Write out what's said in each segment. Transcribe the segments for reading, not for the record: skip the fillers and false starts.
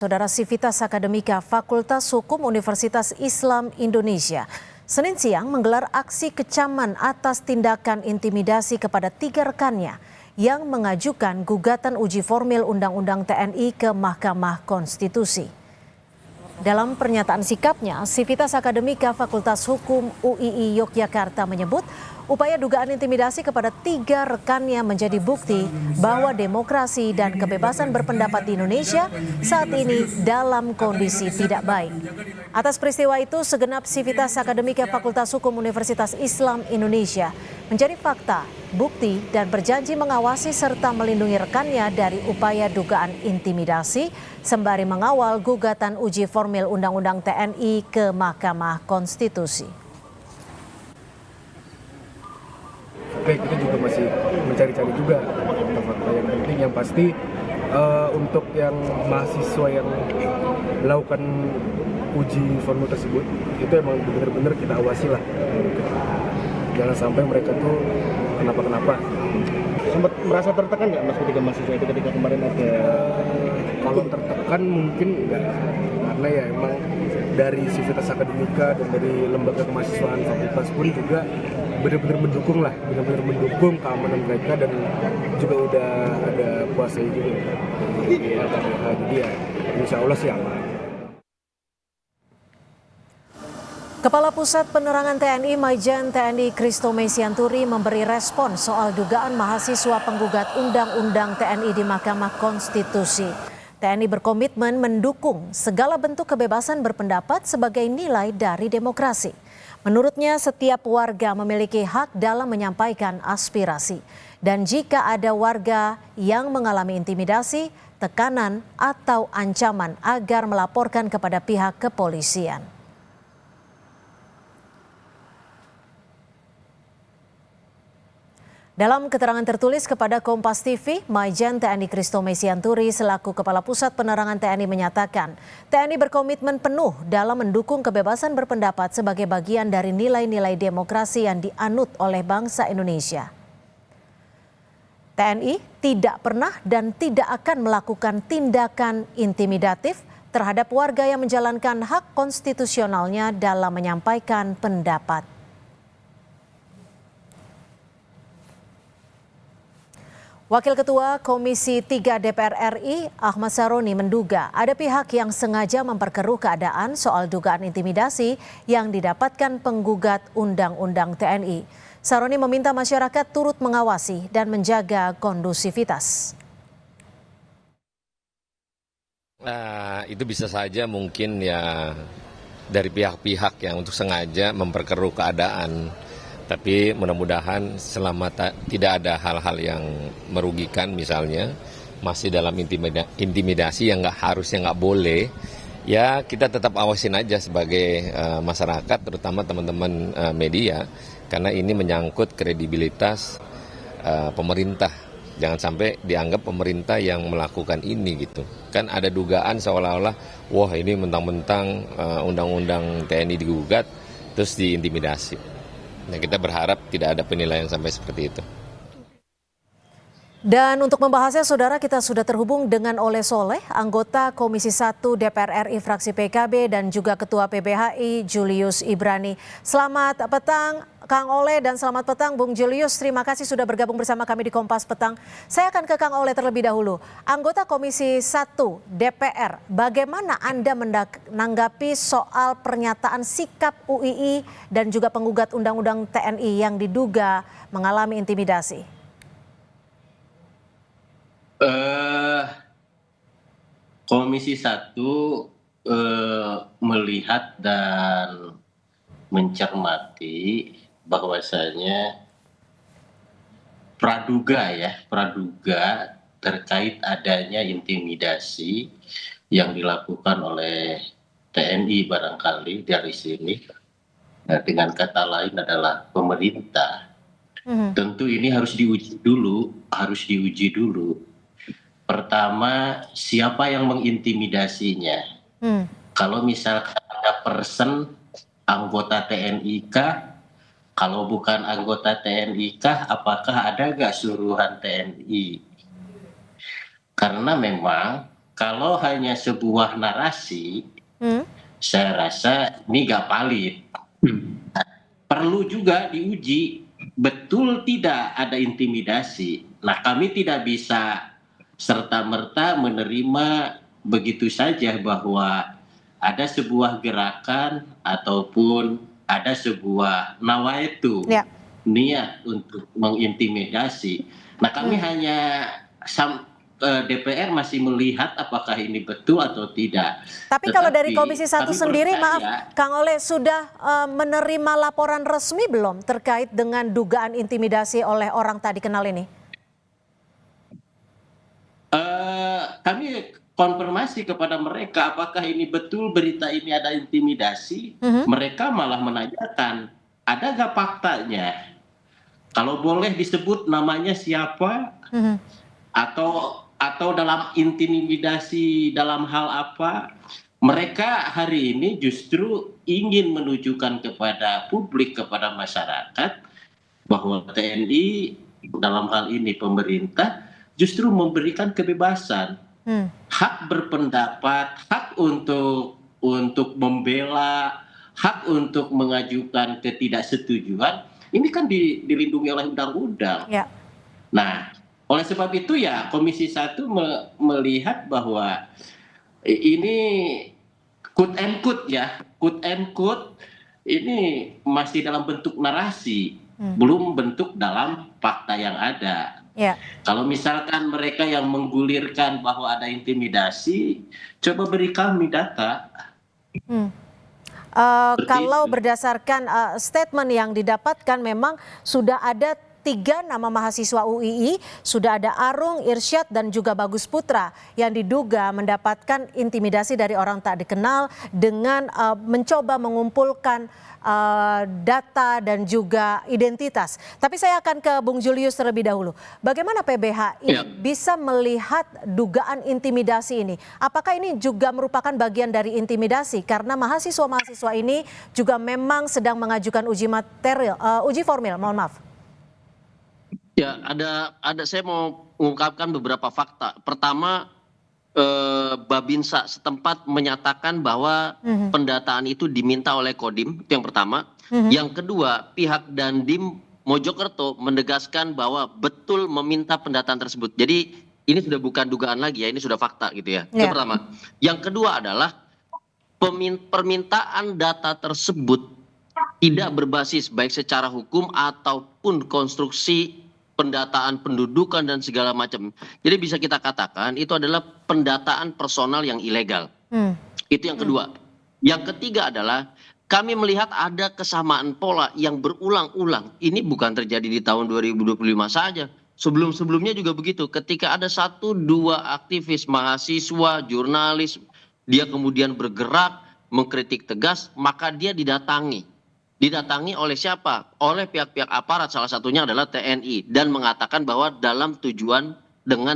Saudara Sivitas Akademika Fakultas Hukum Universitas Islam Indonesia Senin siang menggelar aksi kecaman atas tindakan intimidasi kepada 3 rekannya yang mengajukan gugatan uji formil Undang-Undang TNI ke Mahkamah Konstitusi. Dalam pernyataan sikapnya, Sivitas Akademika Fakultas Hukum UII Yogyakarta menyebut upaya dugaan intimidasi kepada 3 rekannya menjadi bukti bahwa demokrasi dan kebebasan berpendapat di Indonesia saat ini dalam kondisi tidak baik. Atas peristiwa itu, segenap Sivitas Akademika Fakultas Hukum Universitas Islam Indonesia mencari fakta, bukti, dan berjanji mengawasi serta melindungi rekannya dari upaya dugaan intimidasi sembari mengawal gugatan uji formil Undang-Undang TNI ke Mahkamah Konstitusi. Oke, kita juga masih mencari-cari juga fakta-fakta yang penting. Yang pasti untuk yang mahasiswa yang melakukan uji formil tersebut itu emang benar-benar kita awasi lah. Jangan sampai mereka tuh kenapa-kenapa. Sempat merasa tertekan nggak Mas ketika mahasiswa itu ketika kemarin ada? Kalau tertekan mungkin enggak, karena ya emang dari Sivitas Akademika dan dari lembaga kemahasiswaan fakultas pun juga benar-benar mendukung keamanan mereka, dan juga udah ada kuasa juga dari LKPH, jadi ya insya Allah sih aman. Kepala Pusat Penerangan TNI Maijen TNI Christomay Sianturi memberi respon soal dugaan mahasiswa penggugat Undang-Undang TNI di Mahkamah Konstitusi. TNI berkomitmen mendukung segala bentuk kebebasan berpendapat sebagai nilai dari demokrasi. Menurutnya, setiap warga memiliki hak dalam menyampaikan aspirasi. Dan jika ada warga yang mengalami intimidasi, tekanan, atau ancaman agar melaporkan kepada pihak kepolisian. Dalam keterangan tertulis kepada Kompas TV, Maijen TNI Christomay Sianturi selaku Kepala Pusat Penerangan TNI menyatakan, TNI berkomitmen penuh dalam mendukung kebebasan berpendapat sebagai bagian dari nilai-nilai demokrasi yang dianut oleh bangsa Indonesia. TNI tidak pernah dan tidak akan melakukan tindakan intimidatif terhadap warga yang menjalankan hak konstitusionalnya dalam menyampaikan pendapat. Wakil Ketua Komisi 3 DPR RI, Ahmad Saroni, menduga ada pihak yang sengaja memperkeruh keadaan soal dugaan intimidasi yang didapatkan penggugat Undang-Undang TNI. Saroni meminta masyarakat turut mengawasi dan menjaga kondusivitas. Itu bisa saja mungkin ya dari pihak-pihak yang untuk sengaja memperkeruh keadaan. Tapi mudah-mudahan selama tidak ada hal-hal yang merugikan, misalnya masih dalam intimidasi yang harusnya nggak boleh, ya kita tetap awasin aja sebagai masyarakat, terutama teman-teman media, karena ini menyangkut kredibilitas pemerintah. Jangan sampai dianggap pemerintah yang melakukan ini gitu. Kan ada dugaan seolah-olah, wah ini mentang-mentang undang-undang TNI digugat, terus diintimidasi. Nah, kita berharap tidak ada penilaian sampai seperti itu. Dan untuk membahasnya, saudara, kita sudah terhubung dengan Oleh Soleh, anggota Komisi 1 DPR RI fraksi PKB dan juga Ketua PBHI Julius Ibrani. Selamat petang Kang Oleh dan selamat petang Bung Julius. Terima kasih sudah bergabung bersama kami di Kompas Petang. Saya akan ke Kang Oleh terlebih dahulu. Anggota Komisi 1 DPR, bagaimana Anda menanggapi soal pernyataan sikap UII dan juga penggugat Undang-Undang TNI yang diduga mengalami intimidasi? Komisi 1 melihat dan mencermati bahwasanya praduga terkait adanya intimidasi yang dilakukan oleh TNI barangkali dari sini, dengan kata lain adalah pemerintah. Tentu ini harus diuji dulu. Pertama, siapa yang mengintimidasinya? Kalau misalkan ada person anggota TNI kah? Kalau bukan anggota TNI kah? Apakah ada nggak seluruhan TNI? Karena memang kalau hanya sebuah narasi, Hmm? saya rasa ini nggak valid. Perlu juga diuji, betul tidak ada intimidasi. Nah, kami tidak bisa serta-merta menerima begitu saja bahwa ada sebuah gerakan ataupun ada sebuah nawaitu, Ya. niat untuk mengintimidasi. Nah, kami hanya DPR masih melihat apakah ini betul atau tidak. Tapi kalau dari Tetapi Komisi 1 kami sendiri, maaf percaya- Kang Oleh, sudah menerima laporan resmi belum terkait dengan dugaan intimidasi oleh orang tak dikenal ini? Kami konfirmasi kepada mereka apakah ini betul berita ini ada intimidasi. Mereka malah menanyakan, ada nggak faktanya? Kalau boleh disebut namanya siapa, atau dalam intimidasi dalam hal apa? Mereka hari ini justru ingin menunjukkan kepada publik, kepada masyarakat bahwa TNI dalam hal ini pemerintah justru memberikan kebebasan, hak berpendapat, hak untuk membela, hak untuk mengajukan ketidaksetujuan. Ini kan dilindungi oleh undang-undang. Ya. Nah, oleh sebab itu ya Komisi 1 melihat bahwa ini quote and quote ini masih dalam bentuk narasi, belum bentuk dalam fakta yang ada. Ya. Kalau misalkan mereka yang menggulirkan bahwa ada intimidasi, coba beri kami data. Kalau berdasarkan statement yang didapatkan, memang sudah ada 3 nama mahasiswa UII, sudah ada Arung, Irsyad, dan juga Bagus Putra yang diduga mendapatkan intimidasi dari orang tak dikenal dengan mencoba mengumpulkan data dan juga identitas. Tapi saya akan ke Bung Julius terlebih dahulu. Bagaimana PBHI bisa melihat dugaan intimidasi ini? Apakah ini juga merupakan bagian dari intimidasi? Karena mahasiswa-mahasiswa ini juga memang sedang mengajukan uji formil, mohon maaf. Ya, ada saya mau mengungkapkan beberapa fakta. Pertama, Babinsa setempat menyatakan bahwa pendataan itu diminta oleh Kodim, itu yang pertama. Yang kedua, pihak Dandim Mojokerto menegaskan bahwa betul meminta pendataan tersebut. Jadi ini sudah bukan dugaan lagi ya, ini sudah fakta gitu ya. Itu pertama. Yang kedua adalah permintaan data tersebut tidak berbasis baik secara hukum ataupun konstruksi pendataan pendudukan dan segala macam. Jadi bisa kita katakan itu adalah pendataan personal yang ilegal. Itu yang kedua. Yang ketiga adalah kami melihat ada kesamaan pola yang berulang-ulang. Ini bukan terjadi di tahun 2025 saja. Sebelum-sebelumnya juga begitu. Ketika ada 1-2 aktivis mahasiswa, jurnalis, dia kemudian bergerak, mengkritik tegas, maka dia didatangi. Didatangi oleh siapa? Oleh pihak-pihak aparat, salah satunya adalah TNI, dan mengatakan bahwa dengan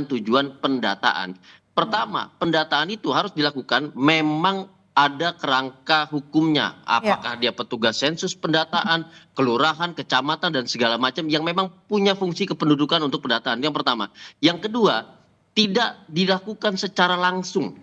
tujuan pendataan. Pertama, pendataan itu harus dilakukan memang ada kerangka hukumnya. Apakah dia petugas sensus pendataan, kelurahan, kecamatan, dan segala macam yang memang punya fungsi kependudukan untuk pendataan. Yang pertama. Yang kedua, tidak dilakukan secara langsung.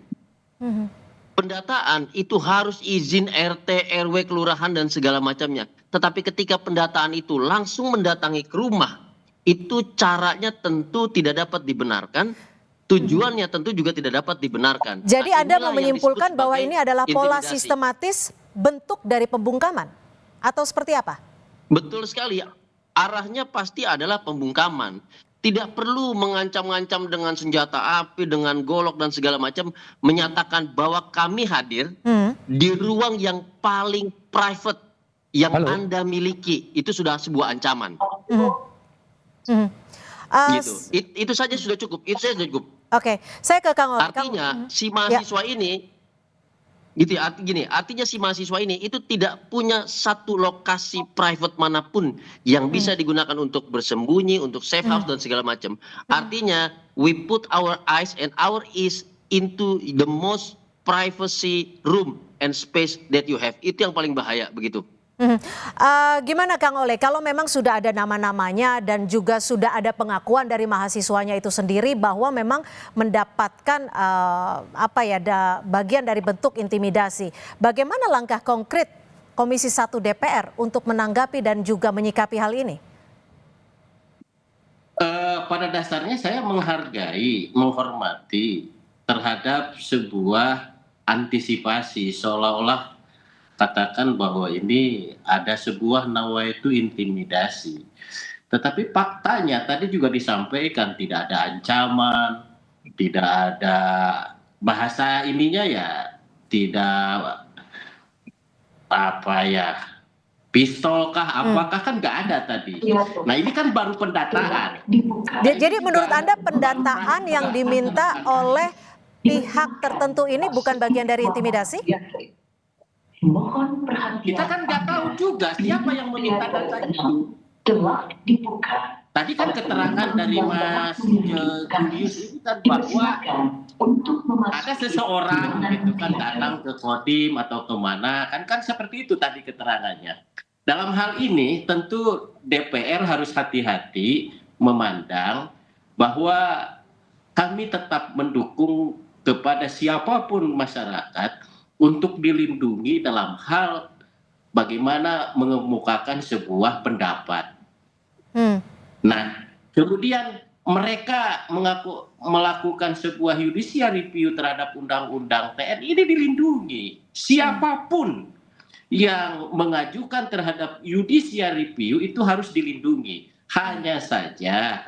Pendataan itu harus izin RT, RW, kelurahan, dan segala macamnya. Tetapi ketika pendataan itu langsung mendatangi ke rumah, itu caranya tentu tidak dapat dibenarkan, tujuannya tentu juga tidak dapat dibenarkan. Jadi Nah, Anda inilah mau yang menyimpulkan disebut bahwa sebagai ini adalah pola intimidasi. sistematis bentuk dari pembungkaman? Atau seperti apa? Betul sekali. Arahnya pasti adalah pembungkaman. Tidak perlu mengancam-ngancam dengan senjata api, dengan golok dan segala macam, menyatakan bahwa kami hadir di ruang yang paling private yang Anda miliki. Itu sudah sebuah ancaman. Gitu. Itu saja sudah cukup. Itu saja sudah cukup. Oke, saya ke Kang Oleh. Artinya si mahasiswa ini gitu ya, artinya si mahasiswa ini itu tidak punya satu lokasi private manapun yang bisa digunakan untuk bersembunyi, untuk safe house dan segala macam. Artinya we put our eyes and our ears into the most privacy room and space that you have. Itu yang paling bahaya begitu. Mhm. Gimana Kang Oleh, kalau memang sudah ada nama-namanya dan juga sudah ada pengakuan dari mahasiswanya itu sendiri bahwa memang mendapatkan bagian dari bentuk intimidasi, bagaimana langkah konkret Komisi 1 DPR untuk menanggapi dan juga menyikapi hal ini? Pada dasarnya saya menghargai, menghormati terhadap sebuah antisipasi seolah-olah katakan bahwa ini ada sebuah nawaitu intimidasi. Tetapi faktanya tadi juga disampaikan tidak ada ancaman, tidak ada bahasa ininya ya, tidak apa ya, pistol kah, apakah kan nggak ada tadi. Nah ini kan baru pendataan. Jadi menurut Anda pendataan yang diminta oleh pihak tertentu ini bukan bagian dari intimidasi? Mohon perhatian. Kita kan nggak tahu juga siapa yang meminta data itu. Telah dibuka. Tadi kan keterangan dari Mas Julius itu kan bahwa ada seseorang gitu kan datang ke Kodim atau kemana, kan seperti itu tadi keterangannya. Dalam hal ini tentu DPR harus hati-hati memandang bahwa kami tetap mendukung kepada siapapun masyarakat untuk dilindungi dalam hal bagaimana mengemukakan sebuah pendapat. Nah, kemudian mereka melakukan sebuah judicial review terhadap undang-undang TNI ini dilindungi. Siapapun yang mengajukan terhadap judicial review itu harus dilindungi. Hanya saja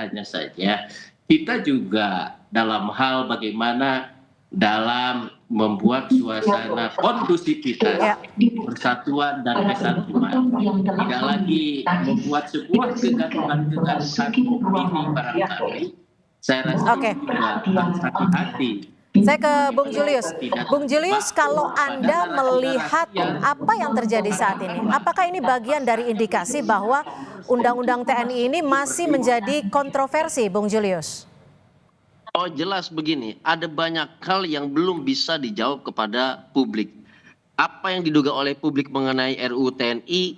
kita juga dalam hal bagaimana dalam membuat suasana kondusivitas, persatuan dan kesatuan, tidak lagi membuat sebuah kegaduhan-kegaduhan opini barangkali. Saya rasa juga harus hati-hati. Saya ke Bung Julius. Bung Julius, kalau Anda melihat apa yang terjadi saat ini, apakah ini bagian dari indikasi bahwa Undang-Undang TNI ini masih menjadi kontroversi, Bung Julius? Oh jelas begini, ada banyak hal yang belum bisa dijawab kepada publik. Apa yang diduga oleh publik mengenai RUU TNI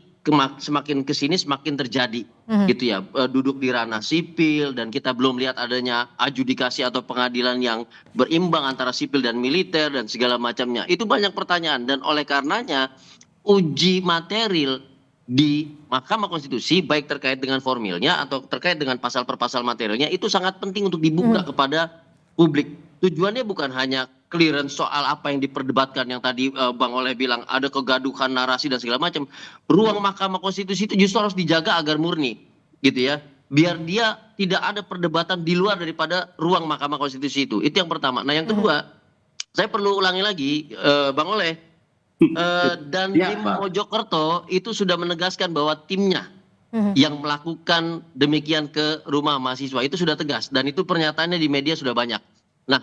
semakin kesini semakin terjadi, gitu ya. Duduk di ranah sipil dan kita belum lihat adanya adjudikasi atau pengadilan yang berimbang antara sipil dan militer dan segala macamnya. Itu banyak pertanyaan dan oleh karenanya uji material di Mahkamah Konstitusi baik terkait dengan formilnya atau terkait dengan pasal per pasal materialnya itu sangat penting untuk dibuka kepada publik. Tujuannya bukan hanya clearance soal apa yang diperdebatkan yang tadi Bang Oleh bilang ada kegaduhan narasi dan segala macam. Ruang Mahkamah Konstitusi itu justru harus dijaga agar murni, gitu ya. Biar dia tidak ada perdebatan di luar daripada ruang Mahkamah Konstitusi itu. Itu yang pertama. Nah yang kedua, saya perlu ulangi lagi Bang Oleh. Dan tim Mojokerto itu sudah menegaskan bahwa timnya yang melakukan demikian ke rumah mahasiswa itu sudah tegas dan itu pernyataannya di media sudah banyak. Nah,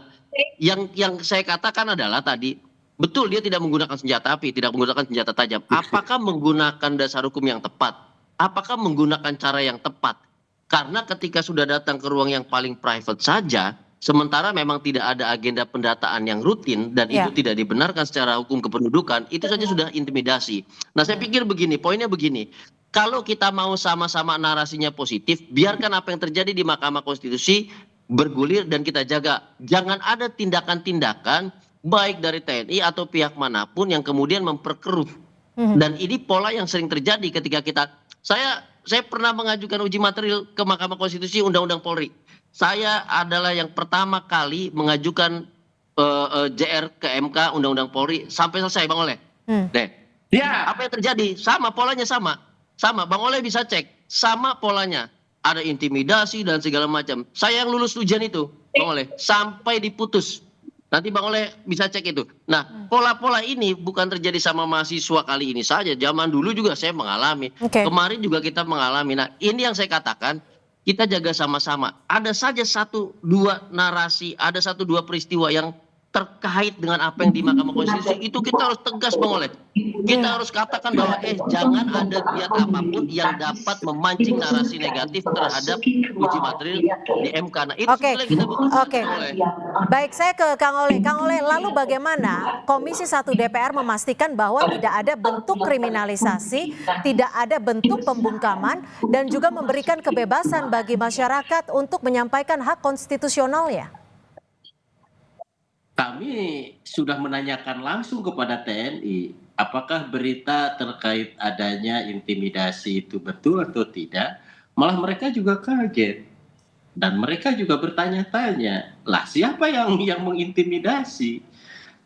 yang saya katakan adalah tadi betul dia tidak menggunakan senjata api, tidak menggunakan senjata tajam. Apakah menggunakan dasar hukum yang tepat? Apakah menggunakan cara yang tepat? Karena ketika sudah datang ke ruang yang paling private saja, sementara memang tidak ada agenda pendataan yang rutin dan itu tidak dibenarkan secara hukum kependudukan, itu saja sudah intimidasi. Nah saya pikir begini, poinnya begini, kalau kita mau sama-sama narasinya positif, biarkan apa yang terjadi di Mahkamah Konstitusi bergulir dan kita jaga. Jangan ada tindakan-tindakan baik dari TNI atau pihak manapun yang kemudian memperkeruh. Dan ini pola yang sering terjadi ketika kita, saya pernah mengajukan uji material ke Mahkamah Konstitusi Undang-Undang Polri. Saya adalah yang pertama kali mengajukan JR ke MK Undang-Undang Polri sampai selesai Bang Oleh. Ya, apa yang terjadi? Sama polanya sama. Bang Oleh bisa cek, sama polanya. Ada intimidasi dan segala macam. Saya yang lulus ujian itu, Bang Oleh, sampai diputus. Nanti Bang Oleh bisa cek itu. Nah, pola-pola ini bukan terjadi sama mahasiswa kali ini saja. Zaman dulu juga saya mengalami. Kemarin juga kita mengalami. Nah, ini yang saya katakan, kita jaga sama-sama. Ada saja 1-2 narasi, ada 1-2 peristiwa yang terkait dengan apa yang di Mahkamah Konstitusi itu kita harus tegas Bang Oleh. Kita harus katakan bahwa jangan ada giat apapun yang dapat memancing narasi negatif terhadap uji material di MK. Nah, itu Oke. sebenarnya kita butuhkan Oke. Bang Oleh. Baik, saya ke Kang Oleh. Kang Oleh, lalu bagaimana Komisi 1 DPR memastikan bahwa tidak ada bentuk kriminalisasi, tidak ada bentuk pembungkaman, dan juga memberikan kebebasan bagi masyarakat untuk menyampaikan hak konstitusionalnya? Kami sudah menanyakan langsung kepada TNI, apakah berita terkait adanya intimidasi itu betul atau tidak. Malah mereka juga kaget. Dan mereka juga bertanya-tanya, lah siapa yang mengintimidasi?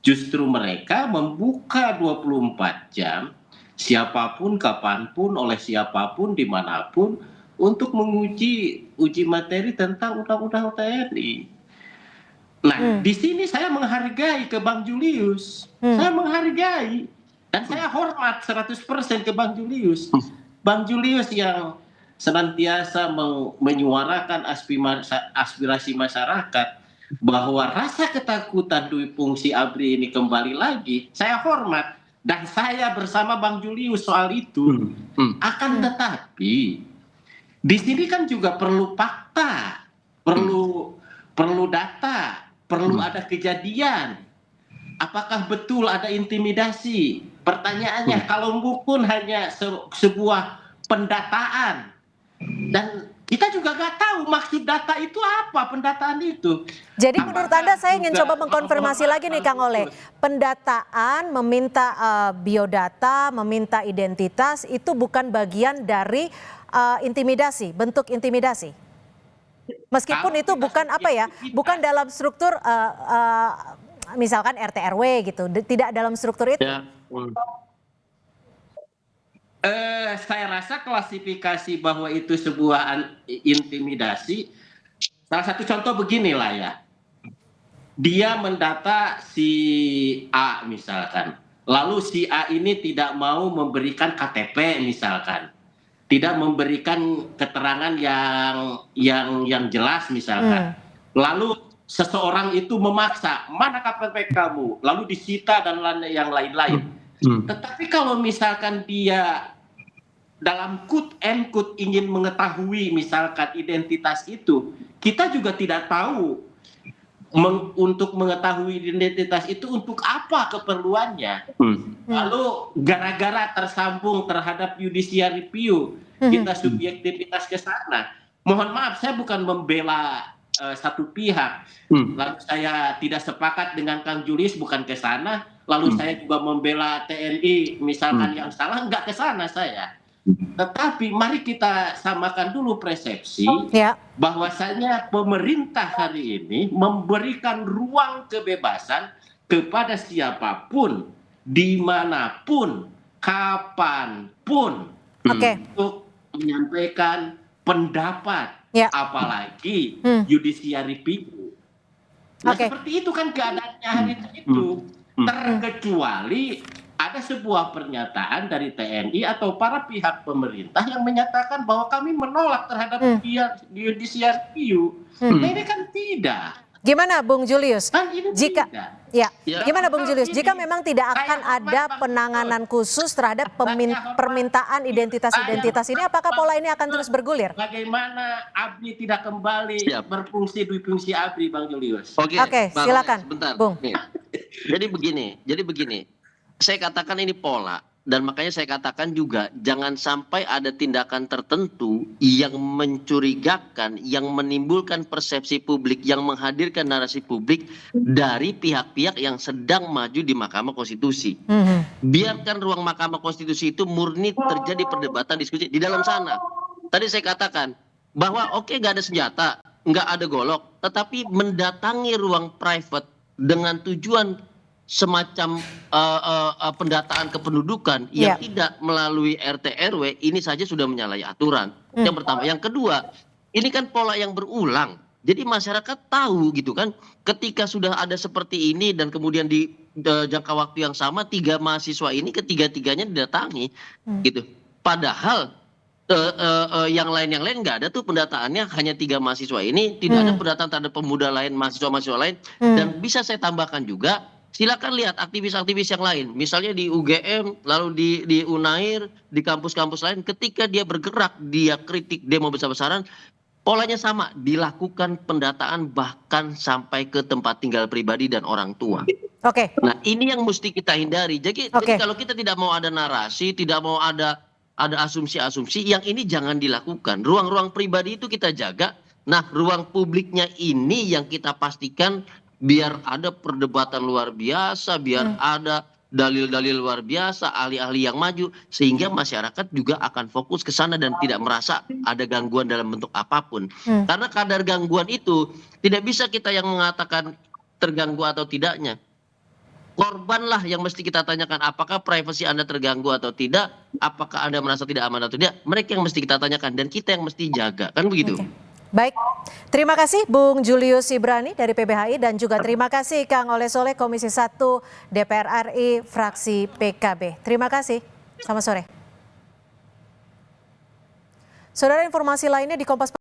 Justru mereka membuka 24 jam, siapapun, kapanpun, oleh siapapun, dimanapun, untuk menguji uji materi tentang undang-undang TNI. Nah, di sini saya menghargai ke Bang Julius. Saya menghargai. Dan saya hormat 100% ke Bang Julius. Bang Julius yang senantiasa menyuarakan aspirasi masyarakat bahwa rasa ketakutan Dwi Fungsi ABRI ini kembali lagi, saya hormat. Dan saya bersama Bang Julius soal itu. Akan tetapi, di sini kan juga perlu fakta, perlu data, perlu ada kejadian. Apakah betul ada intimidasi? Pertanyaannya, kalau bukan hanya sebuah pendataan, dan kita juga nggak tahu maksud data itu apa, pendataan itu. Jadi menurut Anda, saya ingin coba mengkonfirmasi lagi nih Kang Oleh. Pendataan, meminta biodata, meminta identitas, itu bukan bagian dari intimidasi, bentuk intimidasi? Meskipun itu bukan bukan dalam struktur misalkan RT RW gitu, tidak dalam struktur itu. Ya. Saya rasa klasifikasi bahwa itu sebuah intimidasi. Salah satu contoh beginilah ya. Dia mendata si A misalkan. Lalu si A ini tidak mau memberikan KTP misalkan. Tidak memberikan keterangan yang jelas misalkan. Lalu seseorang itu memaksa, mana KTP kamu? Lalu disita dan yang lain-lain. Tetapi kalau misalkan dia dalam quote and quote ingin mengetahui misalkan identitas itu, kita juga tidak tahu untuk mengetahui identitas itu untuk apa keperluannya. Lalu gara-gara tersambung terhadap judicial review, kita subjektivitas ke sana. Mohon maaf, saya bukan membela satu pihak. Lalu saya tidak sepakat dengan Kang Julius, bukan ke sana. Lalu saya juga membela TNI, misalkan yang salah, nggak ke sana saya. Tetapi mari kita samakan dulu persepsi bahwasanya pemerintah hari ini memberikan ruang kebebasan kepada siapapun, dimanapun, kapanpun untuk menyampaikan pendapat, apalagi judicial review. Nah, seperti itu kan keadaannya hari itu. Terkecuali ada sebuah pernyataan dari TNI atau para pihak pemerintah yang menyatakan bahwa kami menolak terhadap judicial review. Nah, ini kan tidak. Gimana Bung Julius? Kan ini tidak. Gimana Bung Julius? Jika memang tidak akan ada penanganan khusus terhadap permintaan identitas-identitas ini, apakah pola ini akan terus bergulir? Bagaimana ABRI tidak kembali berfungsi Dwi Fungsi ABRI, Bang Julius? Oke, silakan, sebentar, Bung. Jadi begini. Saya katakan ini pola, dan makanya saya katakan juga jangan sampai ada tindakan tertentu yang mencurigakan, yang menimbulkan persepsi publik, yang menghadirkan narasi publik dari pihak-pihak yang sedang maju di Mahkamah Konstitusi. Biarkan ruang Mahkamah Konstitusi itu murni terjadi perdebatan, diskusi di dalam sana. Tadi saya katakan bahwa nggak ada senjata, nggak ada golok, tetapi mendatangi ruang private dengan tujuan semacam pendataan kependudukan yang tidak melalui RT RW, ini saja sudah menyalahi aturan. Yang pertama, yang kedua, ini kan pola yang berulang. Jadi masyarakat tahu gitu kan, ketika sudah ada seperti ini dan kemudian di jangka waktu yang sama 3 mahasiswa ini ketiga-tiganya didatangi gitu. Padahal yang lain nggak ada tuh pendataannya, hanya 3 mahasiswa ini, tidak ada pendataan terhadap pemuda lain, mahasiswa lain. Dan bisa saya tambahkan juga, silakan lihat aktivis-aktivis yang lain, misalnya di UGM, lalu di Unair, di kampus-kampus lain, ketika dia bergerak, dia kritik demo besar-besaran, polanya sama, dilakukan pendataan bahkan sampai ke tempat tinggal pribadi dan orang tua. Oke. Nah, ini yang mesti kita hindari. Jadi kalau kita tidak mau ada narasi, tidak mau ada asumsi-asumsi, yang ini jangan dilakukan. Ruang-ruang pribadi itu kita jaga. Nah, ruang publiknya ini yang kita pastikan biar ada perdebatan luar biasa, biar ada dalil-dalil luar biasa, ahli-ahli yang maju, sehingga masyarakat juga akan fokus ke sana dan tidak merasa ada gangguan dalam bentuk apapun. Karena kadar gangguan itu tidak bisa kita yang mengatakan terganggu atau tidaknya. Korbanlah yang mesti kita tanyakan, apakah privasi Anda terganggu atau tidak, apakah Anda merasa tidak aman atau tidak, mereka yang mesti kita tanyakan dan kita yang mesti jaga, kan begitu. Baik, terima kasih Bung Julius Ibrani dari PBHI dan juga terima kasih Kang Oleh Soleh Komisi 1 DPR RI fraksi PKB. Terima kasih, selamat sore. Saudara, informasi lainnya di Kompas